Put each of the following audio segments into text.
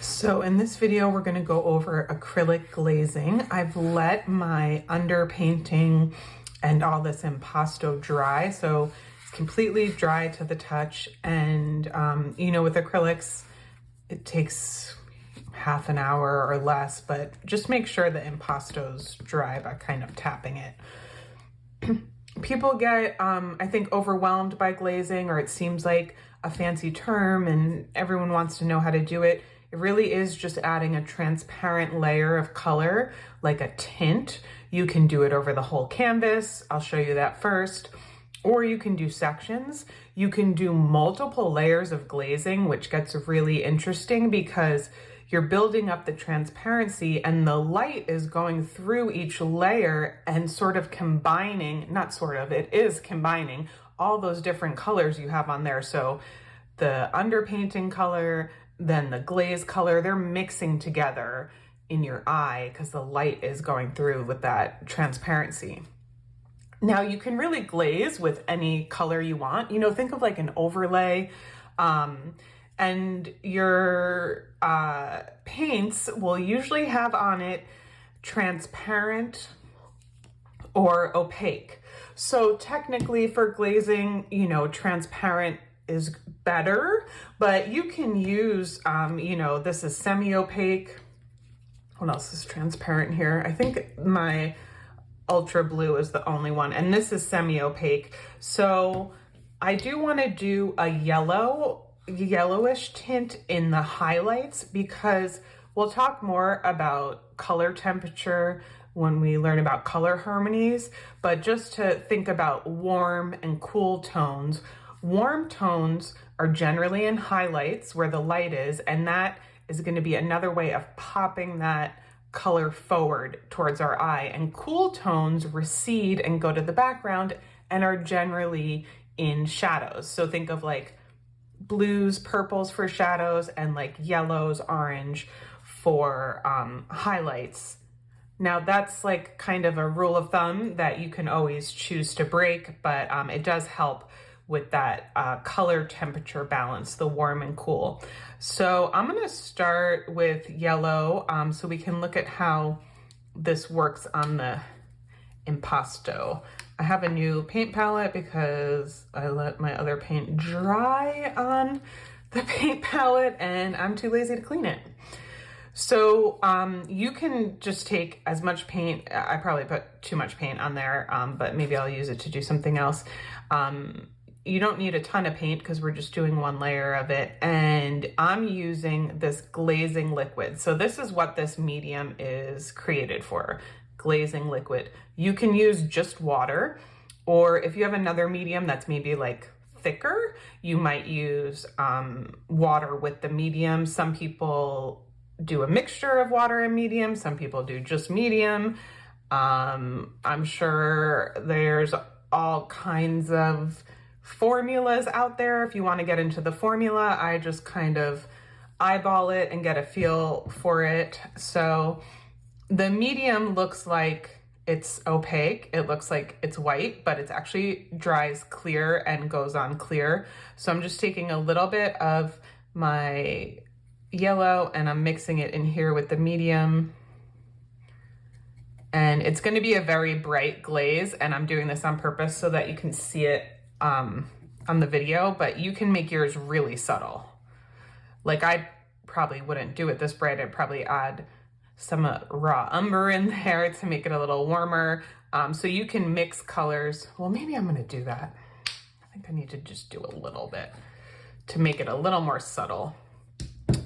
So in this video, we're going to go over acrylic glazing. I've let my underpainting and all this impasto dry, so it's completely dry to the touch. And you know, with acrylics, it takes half an hour or less, but just make sure the impasto's dry by kind of tapping it. People get, I think, overwhelmed by glazing, or it seems like a fancy term and everyone wants to know how to do it. It really is just adding a transparent layer of color, like a tint. You can do it over the whole canvas. I'll show you that first. Or you can do sections. You can do multiple layers of glazing, which gets really interesting because you're building up the transparency and the light is going through each layer and sort of combining, not sort of, it is combining all those different colors you have on there. So the underpainting color, then the glaze color, they're mixing together in your eye because the light is going through with that transparency. Now you can really glaze with any color you want. You know, think of like an overlay, and your paints will usually have on it transparent or opaque. So technically for glazing, you know, transparent is better, but you can use, you know, this is semi-opaque. What else is transparent here? I think my ultra blue is the only one, and this is semi-opaque. So I do want to do a yellowish tint in the highlights because we'll talk more about color temperature when we learn about color harmonies, but just to think about warm and cool tones. Warm tones are generally in highlights where the light is, and that is going to be another way of popping that color forward towards our eye. And cool tones recede and go to the background and are generally in shadows. So think of like blues, purples for shadows, and like yellows, orange for highlights. Now that's like kind of a rule of thumb that you can always choose to break, but it does help with that color temperature balance, the warm and cool. So I'm gonna start with yellow so we can look at how this works on the impasto. I have a new paint palette because I let my other paint dry on the paint palette and I'm too lazy to clean it. So you can just take as much paint. I probably put too much paint on there, but maybe I'll use it to do something else. You don't need a ton of paint because we're just doing one layer of it. And I'm using this glazing liquid. So this is what this medium is created for, glazing liquid. You can use just water, or if you have another medium that's maybe like thicker, you might use water with the medium. Some people do a mixture of water and medium. Some people do just medium. I'm sure there's all kinds of formulas out there. If you want to get into the formula, I just kind of eyeball it and get a feel for it. So the medium looks like it's opaque. It looks like it's white, but it's actually dries clear and goes on clear. So I'm just taking a little bit of my yellow and I'm mixing it in here with the medium. And it's going to be a very bright glaze, and I'm doing this on purpose so that you can see it on the video, but you can make yours really subtle. Like I probably wouldn't do it this bright. I'd probably add some raw umber in there to make it a little warmer. So you can mix colors. Well, maybe I'm gonna do that. I think I need to just do a little bit to make it a little more subtle.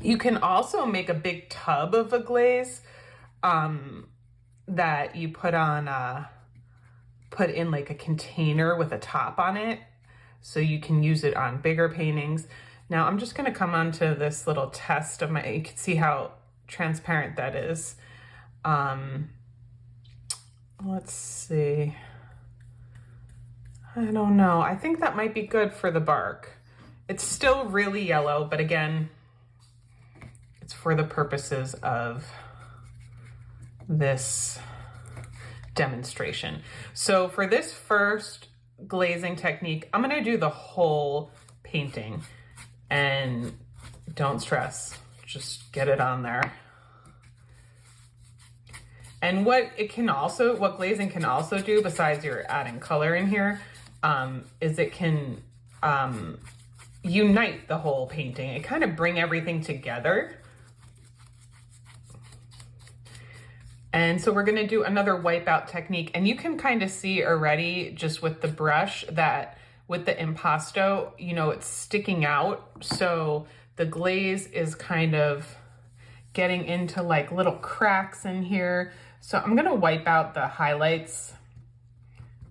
You can also make a big tub of a glaze that you put on put in like a container with a top on it, so you can use it on bigger paintings. Now I'm just gonna come onto this little test of my, you can see how transparent that is. Let's see. I don't know. I think that might be good for the bark. It's still really yellow, but again, it's for the purposes of this demonstration. So for this first glazing technique, I'm gonna do the whole painting, and don't stress, just get it on there. And what glazing can also do, besides you're adding color in here, is it can unite the whole painting. It kind of bring everything together. And so we're gonna do another wipeout technique, and you can kind of see already just with the brush that with the impasto, you know, it's sticking out. So the glaze is kind of getting into like little cracks in here. So I'm gonna wipe out the highlights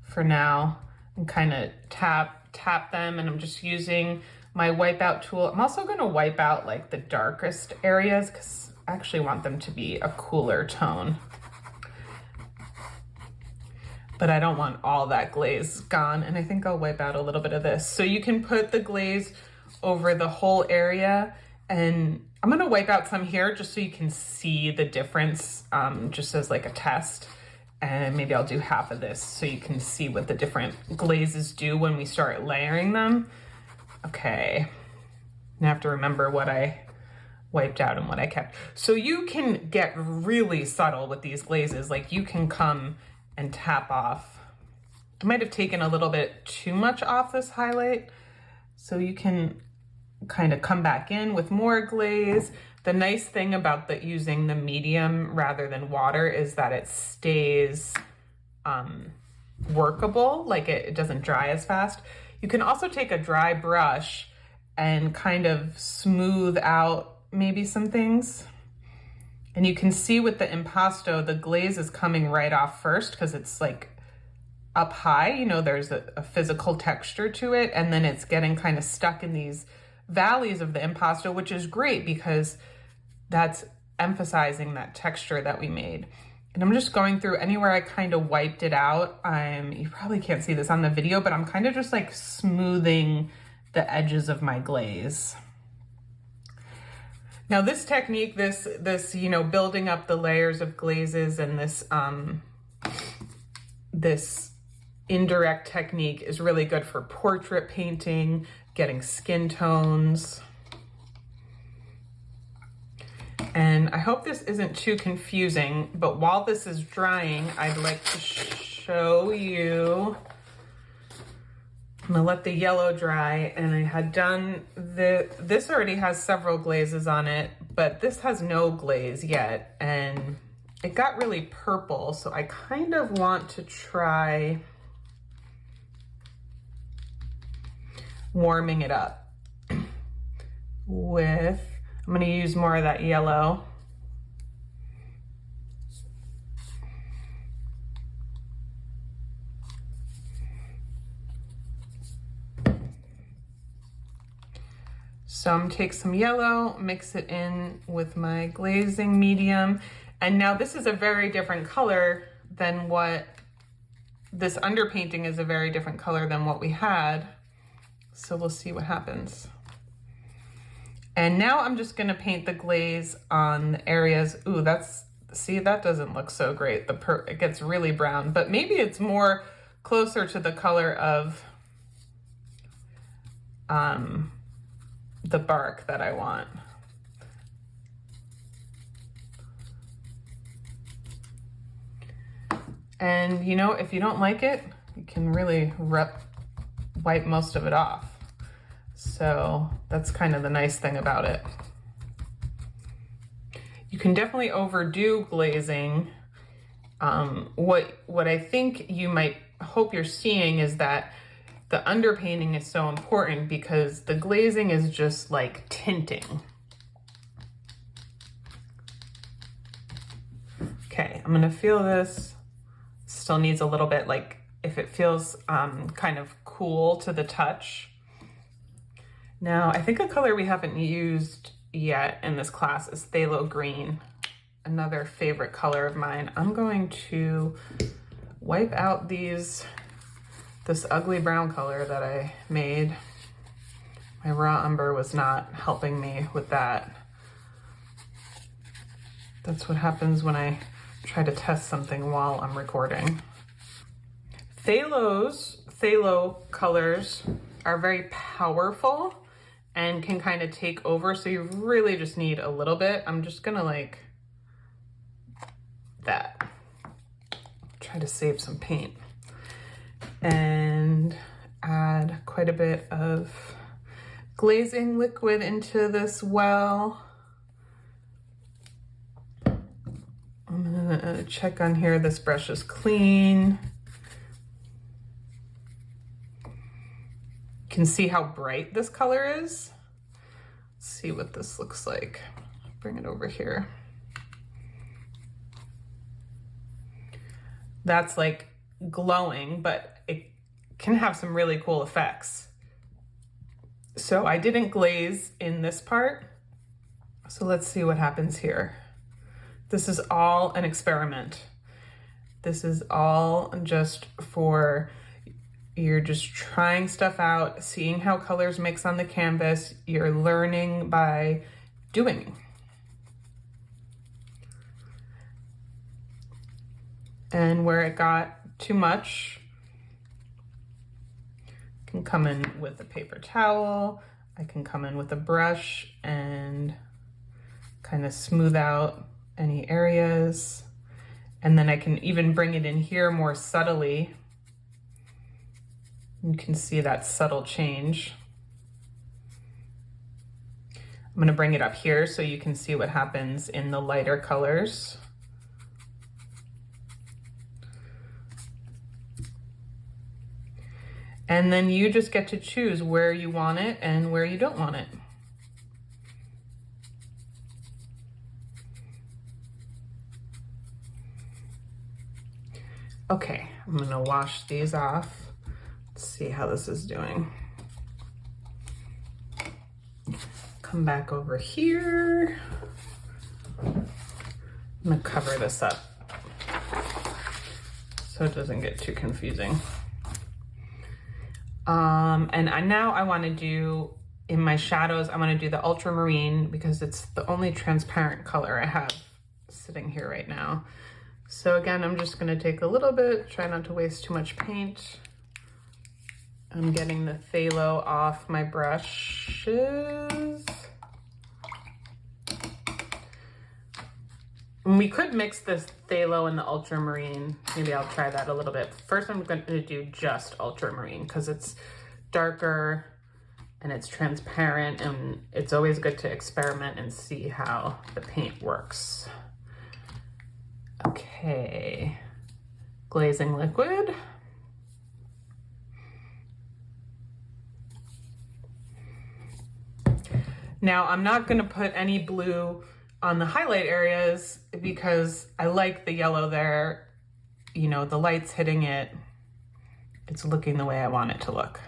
for now and kind of tap them, and I'm just using my wipeout tool. I'm also gonna wipe out like the darkest areas because I actually want them to be a cooler tone. But I don't want all that glaze gone, and I think I'll wipe out a little bit of this. So you can put the glaze over the whole area, and I'm gonna wipe out some here just so you can see the difference, just as like a test. And maybe I'll do half of this so you can see what the different glazes do when we start layering them. Okay, I have to remember what I wiped out and what I kept. So you can get really subtle with these glazes. Like you can come and tap off. I might have taken a little bit too much off this highlight. So you can kind of come back in with more glaze. The nice thing about using the medium rather than water is that it stays workable, like it doesn't dry as fast. You can also take a dry brush and kind of smooth out maybe some things. And you can see with the impasto, the glaze is coming right off first because it's like up high, you know, there's a physical texture to it, and then it's getting kind of stuck in these valleys of the impasto, which is great because that's emphasizing that texture that we made. And I'm just going through anywhere I kind of wiped it out. You probably can't see this on the video, but I'm kind of just like smoothing the edges of my glaze. Now this technique, this you know, building up the layers of glazes and this indirect technique is really good for portrait painting, getting skin tones. And I hope this isn't too confusing, but while this is drying, I'd like to show you. I'm gonna let the yellow dry, and I had done this already has several glazes on it, but this has no glaze yet, and it got really purple, so I kind of want to try warming it up with, I'm gonna use more of that yellow. So I'm gonna take some yellow, mix it in with my glazing medium. And now this is a very different color than what, this underpainting is a very different color than what we had. So we'll see what happens. And now I'm just gonna paint the glaze on the areas. Ooh, see, that doesn't look so great. It gets really brown, but maybe it's more closer to the color of the bark that I want. And you know, if you don't like it, you can really wipe most of it off. So that's kind of the nice thing about it. You can definitely overdo glazing. What I think you might hope you're seeing is that the underpainting is so important because the glazing is just like tinting. Okay, I'm gonna feel this. Still needs a little bit, like if it feels kind of cool to the touch. Now, I think a color we haven't used yet in this class is phthalo green, another favorite color of mine. I'm going to wipe out this ugly brown color that I made. My raw umber was not helping me with that. That's what happens when I try to test something while I'm recording. Phthalo colors are very powerful, and can kind of take over. So you really just need a little bit. I'm just gonna like that. Try to save some paint and add quite a bit of glazing liquid into this well. I'm gonna check on here. This brush is clean. You can see how bright this color is. Let's see what this looks like. Bring it over here. That's like glowing, but it can have some really cool effects. So I didn't glaze in this part. So let's see what happens here. This is all an experiment. This is all just for, you're just trying stuff out, seeing how colors mix on the canvas. You're learning by doing. And where it got too much, I can come in with a paper towel. I can come in with a brush and kind of smooth out any areas. And then I can even bring it in here more subtly. You can see that subtle change. I'm gonna bring it up here so you can see what happens in the lighter colors. And then you just get to choose where you want it and where you don't want it. Okay, I'm gonna wash these off. Let's see how this is doing. Come back over here. I'm gonna cover this up so it doesn't get too confusing. Now I want to do, in my shadows, I want to do the ultramarine because it's the only transparent color I have sitting here right now. So again, I'm just going to take a little bit, try not to waste too much paint. I'm getting the phthalo off my brushes. And we could mix this phthalo and the ultramarine. Maybe I'll try that a little bit. First, I'm going to do just ultramarine because it's darker and it's transparent, and it's always good to experiment and see how the paint works. Okay, glazing liquid. Now, I'm not going to put any blue on the highlight areas because I like the yellow there. You know, the light's hitting it. It's looking the way I want it to look.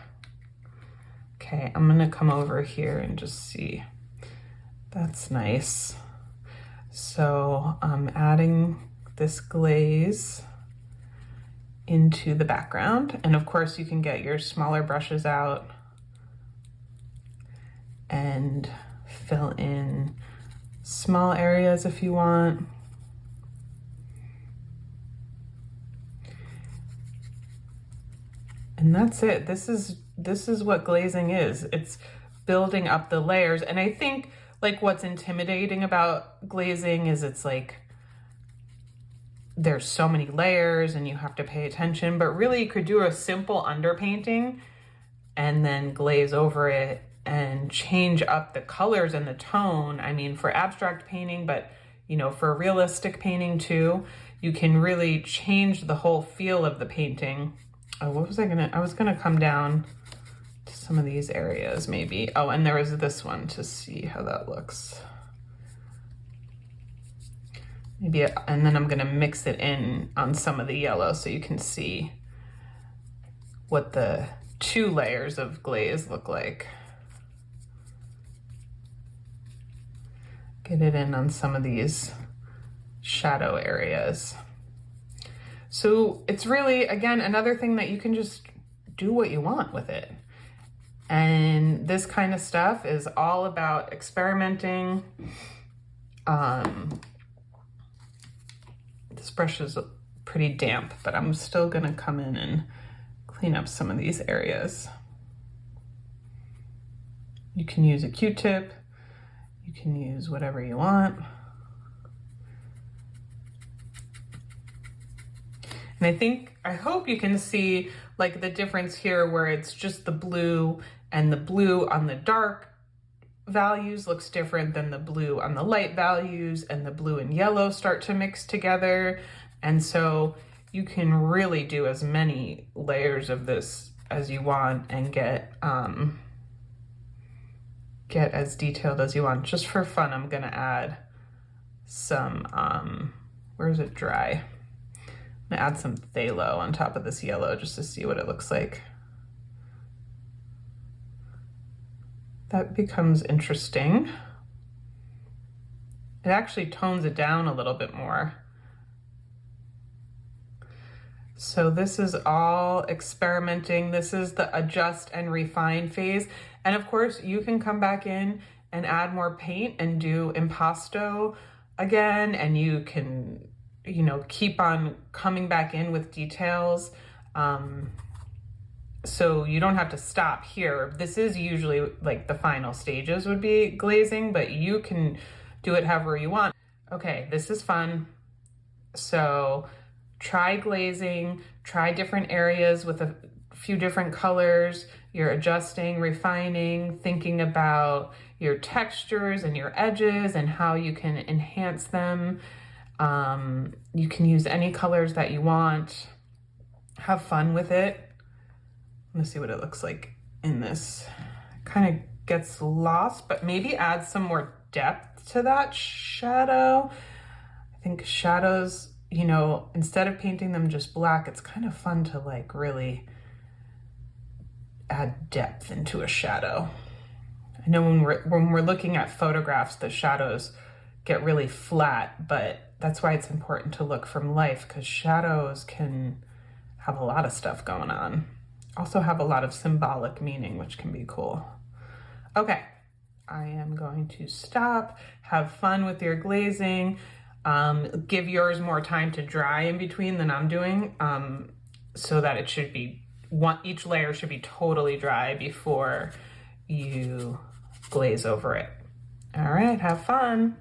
Okay, I'm gonna come over here and just see. That's nice. So I'm adding this glaze into the background. And of course you can get your smaller brushes out and fill in small areas if you want. And that's it. This is what glazing is. It's building up the layers. And I think like what's intimidating about glazing is it's like there's so many layers and you have to pay attention, but really you could do a simple underpainting and then glaze over it and change up the colors and the tone. I mean, for abstract painting, but you know, for realistic painting too, you can really change the whole feel of the painting. Oh, what was I was gonna come down to some of these areas maybe. Oh, and there was this one to see how that looks. Maybe, and then I'm gonna mix it in on some of the yellow so you can see what the 2 layers of glaze look like. Get it in on some of these shadow areas. So it's really, again, another thing that you can just do what you want with it. And this kind of stuff is all about experimenting. This brush is pretty damp, but I'm still gonna come in and clean up some of these areas. You can use a Q-tip. You can use whatever you want. And I hope you can see like the difference here where it's just the blue, and the blue on the dark values looks different than the blue on the light values, and the blue and yellow start to mix together. And so you can really do as many layers of this as you want and get as detailed as you want. Just for fun, I'm gonna add some, where is it dry? I'm gonna add some phthalo on top of this yellow just to see what it looks like. That becomes interesting. It actually tones it down a little bit more. So this is all experimenting. This is the adjust and refine phase. And of course you can come back in and add more paint and do impasto again, and you can, you know, keep on coming back in with details. So you don't have to stop here. This is usually like the final stages would be glazing, but you can do it however you want. Okay, this is fun. So try glazing, try different areas with a few different colors. You're adjusting, refining, thinking about your textures and your edges and how you can enhance them. You can use any colors that you want. Have fun with it. Let's see what it looks like in this. Kind of gets lost, but maybe add some more depth to that shadow. I think shadows, you know, instead of painting them just black, it's kind of fun to like really add depth into a shadow. I know when we're looking at photographs, the shadows get really flat, but that's why it's important to look from life, because shadows can have a lot of stuff going on. Also have a lot of symbolic meaning, which can be cool. Okay, I am going to stop. Have fun with your glazing. Give yours more time to dry in between than I'm doing, so that it should be, each layer should be totally dry before you glaze over it. All right, have fun.